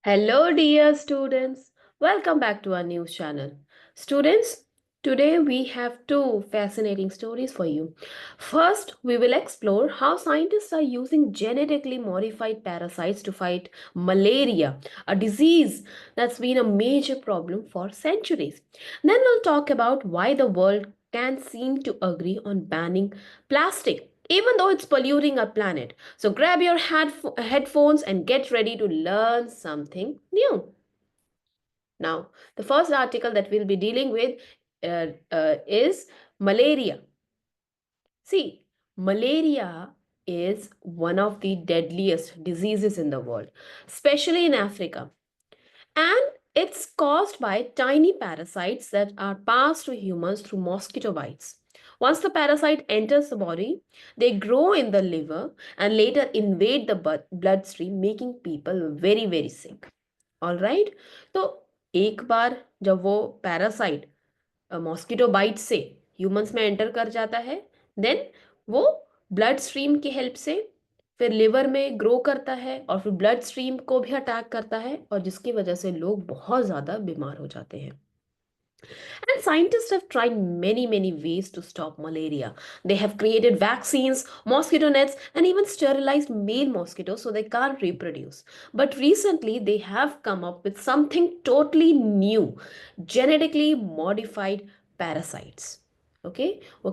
Hello, dear students. Welcome back to our news channel. Students, today we have two fascinating stories for you. First, we will explore how scientists are using genetically modified parasites to fight malaria, a disease that's been a major problem for centuries. Then we'll talk about why the world can't seem to agree on banning plastic even though it's polluting our planet. So grab your headphones and get ready to learn something new. Now, the first article that we'll be dealing with is malaria. See, malaria is one of the deadliest diseases in the world, especially in Africa. And it's caused by tiny parasites that are passed to humans through mosquito bites. Once the parasite enters the body, they grow in the liver and later invade the bloodstream, making people very, very sick. All right? तो एक बार जब वो parasite mosquito bite से humans में enter कर जाता है, then वो ब्लड स्ट्रीम की हेल्प से फिर लिवर में ग्रो करता है और फिर ब्लड स्ट्रीम को भी अटैक करता है और जिसकी वजह से लोग बहुत ज़्यादा बीमार हो जाते हैं. And scientists have tried many ways to stop malaria. They have created vaccines, mosquito nets, and even sterilized male mosquitoes so they can't reproduce. But recently, they have come up with something totally new, genetically modified parasites. Okay? वो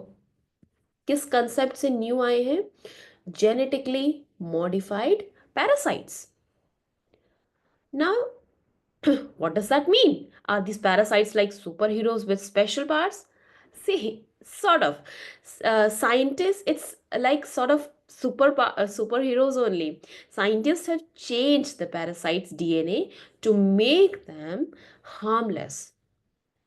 किस concept से new आए हैं? Genetically modified parasites. Now, what does that mean? Are these parasites like superheroes with special powers? See, sort of. Scientists, it's like sort of superheroes only. Scientists have changed the parasite's DNA to make them harmless.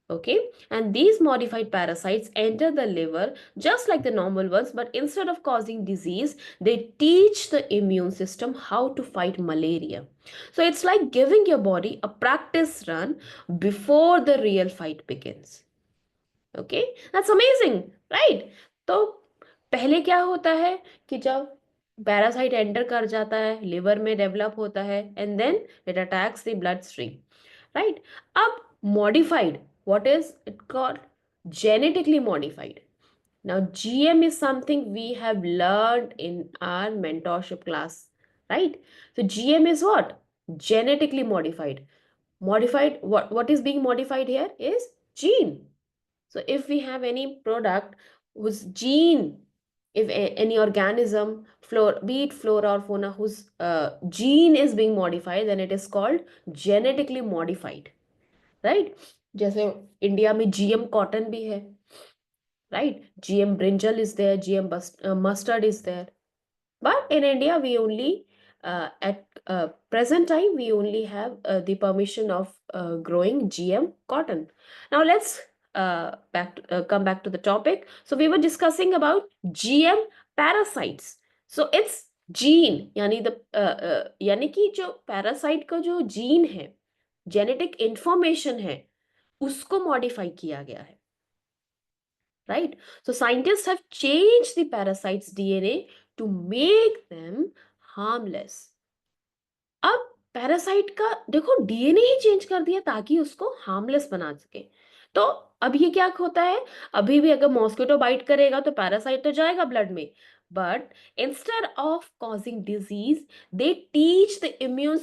Okay, and these modified parasites enter the liver just like the normal ones, but instead of causing disease, they teach the immune system how to fight malaria. So it's like giving your body a practice run before the real fight begins. Okay, that's amazing, right? तो पहले क्या होता है कि जब parasite enter कर जाता है, लिवर में डेवलप होता है and then it attacks the bloodstream, right? Up modified, what is it called? Genetically modified. Now GM is something we have learned in our mentorship class, right? So GM is what? Genetically modified. Modified, what is being modified here is gene. So if we have any product whose gene, if any organism, be it flora or fauna, whose gene is being modified, then it is called genetically modified, right? जैसे India में GM cotton भी है, right? GM brinjal is there, GM mustard is there. But in India, we only, at present time, we only have the permission of growing GM cotton. Now let's come back to the topic. So we were discussing about GM parasites. So it's gene, यानी कि जो parasite का जो gene है, genetic information है, उसको modify किया गया है. Right? So scientists have changed the parasite's DNA to make them harmless. अब पैरासाइट का देखो डीएनए ही चेंज कर दिया ताकि उसको हार्मलेस बना सके. तो अब ये क्या होता है, अभी भी अगर मॉस्किटो बाइट करेगा तो पैरासाइट तो जाएगा ब्लड में, but instead of causing disease they teach the immune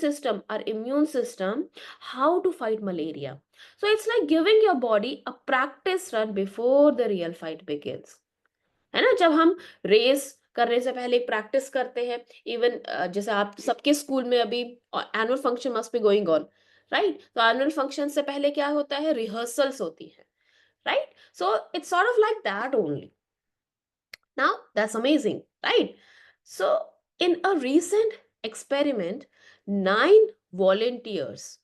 system how to fight malaria. So it's like giving your body a practice run before the real fight begins. है ना, जब हम race करने से पहले एक प्रैक्टिस करते हैं, इवन जैसे आप सबके स्कूल में अभी annual function must be going on, right? तो एनुअल फंक्शन से पहले क्या होता है, रिहर्सल्स होती है, right? So it's sort of like that only. Now that's amazing, right? So in a recent experiment, nine volunteers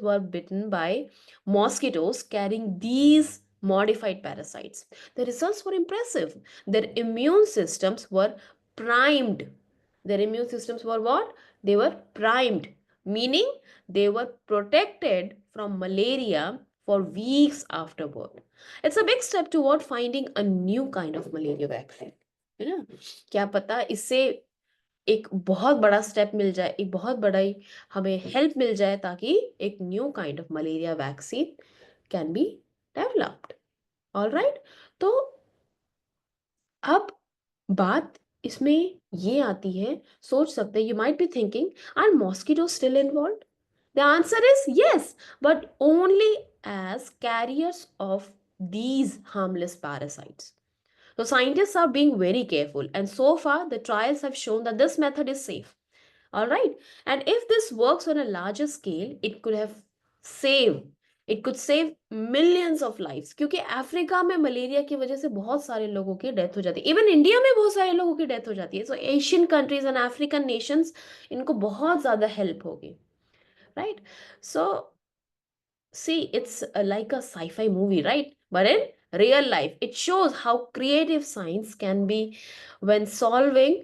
were bitten by mosquitoes carrying these modified parasites. The results were impressive. Their immune systems were primed. Their immune systems were what? They were primed, meaning they were protected from malaria for weeks afterward. It's a big step toward finding a new kind of malaria vaccine. है ना? क्या पता इससे एक बहुत बड़ा step मिल जाए, एक बहुत बड़ा ही हमें हेल्प मिल जाए, ताकि एक new kind of malaria vaccine can be developed. All right. तो अब बात इसमें ये आती है, सोच सकते हैं, you might be thinking, are mosquito still involve? The answer is yes, but only as carriers of these harmless parasites. So scientists are being very careful, and so far the trials have shown that this method is safe. All right. And if this works on a larger scale, saved it could save millions of lives, क्योंकि Africa में malaria की वजह से बहुत सारे लोगों की death हो जाती है, इवन इंडिया में बहुत सारे लोगों की डेथ हो जाती है। So Asian countries and African nations, इनको बहुत ज्यादा हेल्प होगी, right? So see, it's like a sci-fi movie, right? But in real life, it shows how creative science can be when solving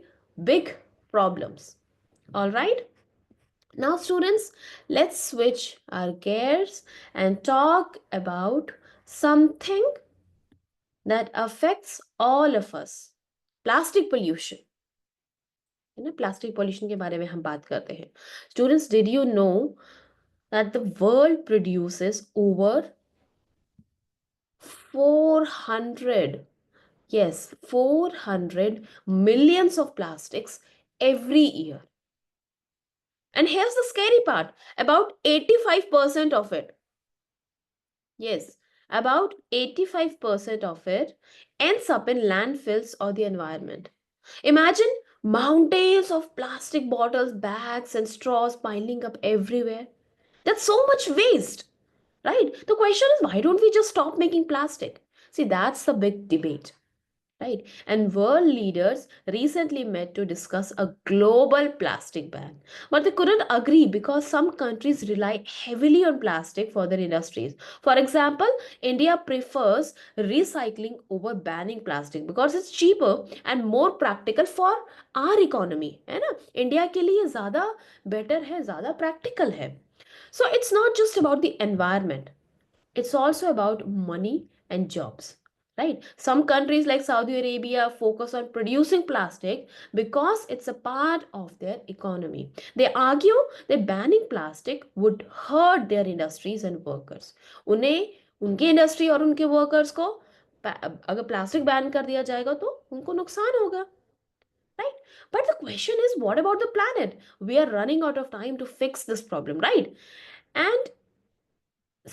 big problems. All right. Now, students, let's switch our gears and talk about something that affects all of us. Plastic pollution. है ना, plastic pollution के बारे में हम बात करते हैं। Students, did you know that the world produces over 400, yes, 400 millions of plastics every year? And here's the scary part, about 85% of it, yes, about 85% of it ends up in landfills or the environment. Imagine mountains of plastic bottles, bags, and straws piling up everywhere. That's so much waste, right? The question is, why don't we just stop making plastic? See, that's the big debate, right? And world leaders recently met to discuss a global plastic ban. But they couldn't agree because some countries rely heavily on plastic for their industries. For example, India prefers recycling over banning plastic because it's cheaper and more practical for our economy, है ना? India के लिए ज़्यादा better है, ज़्यादा practical है. So it's not just about the environment, it's also about money and jobs, right? Some countries like Saudi Arabia focus on producing plastic because it's a part of their economy. They argue that banning plastic would hurt their industries and workers. उन्हें उनकी industry और उनके workers को अगर plastic ban कर दिया जाएगा तो उनको नुकसान होगा, right? But the question is, what about the planet? We are running out of time to fix this problem, right? And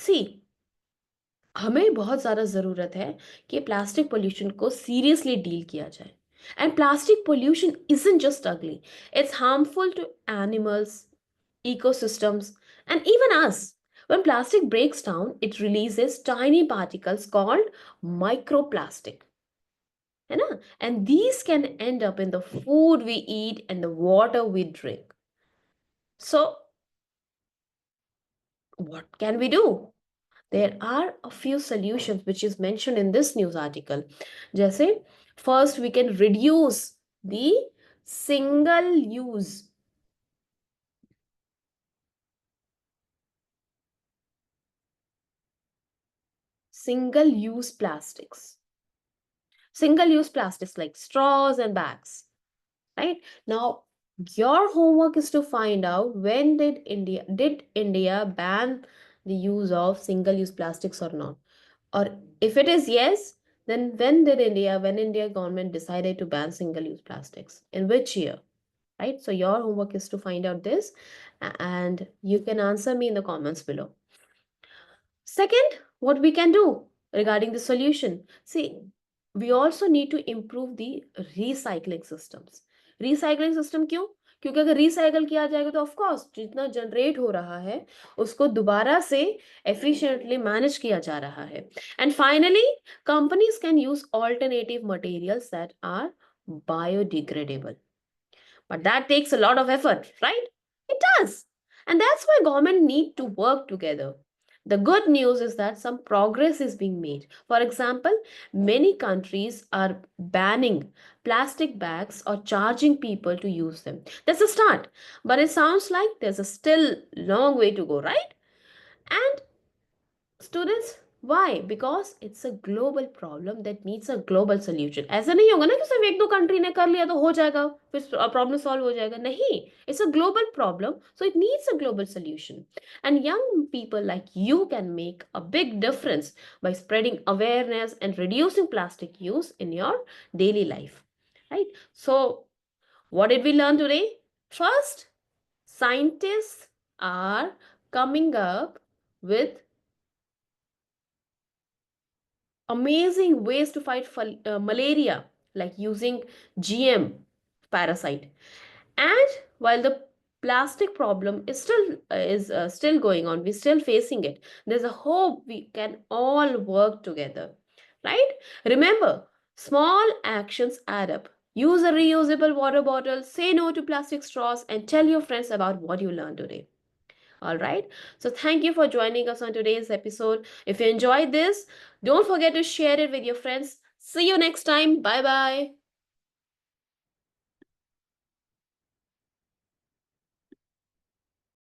see, हमें बहुत ज़्यादा ज़रूरत है कि प्लास्टिक पोल्यूशन को सीरियसली डील किया जाए। And plastic pollution isn't just ugly, it's harmful to animals, ecosystems, and even us. When plastic breaks down, it releases tiny particles called microplastic. है ना? And these can end up in the food we eat and the water we drink. So, what can we do? There are a few solutions which is mentioned in this news article. जैसे, first we can reduce the single use single use plastics, single use plastics like straws and bags, right? Now your homework is to find out, when did India ban the use of single use plastics or not? Or if it is yes, then when India government decided to ban single use plastics, in which year? Right? So your homework is to find out this, and you can answer me in the comments below. Second, what we can do regarding the solution. See, we also need to improve the recycling systems. Recycling system क्यों? क्योंकि अगर recycle किया जाएगा तो of course जितना generate हो रहा है उसको दोबारा से एफिशिएंटली मैनेज किया जा रहा है. And finally, companies can use alternative materials that are biodegradable. But that takes a lot of effort, right? It does. And that's why government need to work together. The good news is that some progress is being made. For example, many countries are banning plastic bags or charging people to use them. That's a start. But it sounds like there's a still long way to go, right? And students, Why? Because it's a global problem that needs a global solution. ऐसा नहीं होगा ना कि सिर्फ एक दो country ने कर लिया तो हो जाएगा, फिर प्रॉब्लम सॉल्व हो जाएगा, नहीं. It's a global problem, so it needs a global solution. And young people like you can make a big difference by spreading awareness and reducing plastic use in your daily life. Right? So, what did we learn today? First, scientists are coming up with amazing ways to fight malaria, like using GM parasite. And while the plastic problem is still going on, we're still facing it. There's a hope we can all work together, right? Remember, small actions add up. Use a reusable water bottle, say no to plastic straws, and tell your friends about what you learned today. All right. So thank you for joining us on today's episode. If you enjoyed this, don't forget to share it with your friends. See you next time. Bye bye.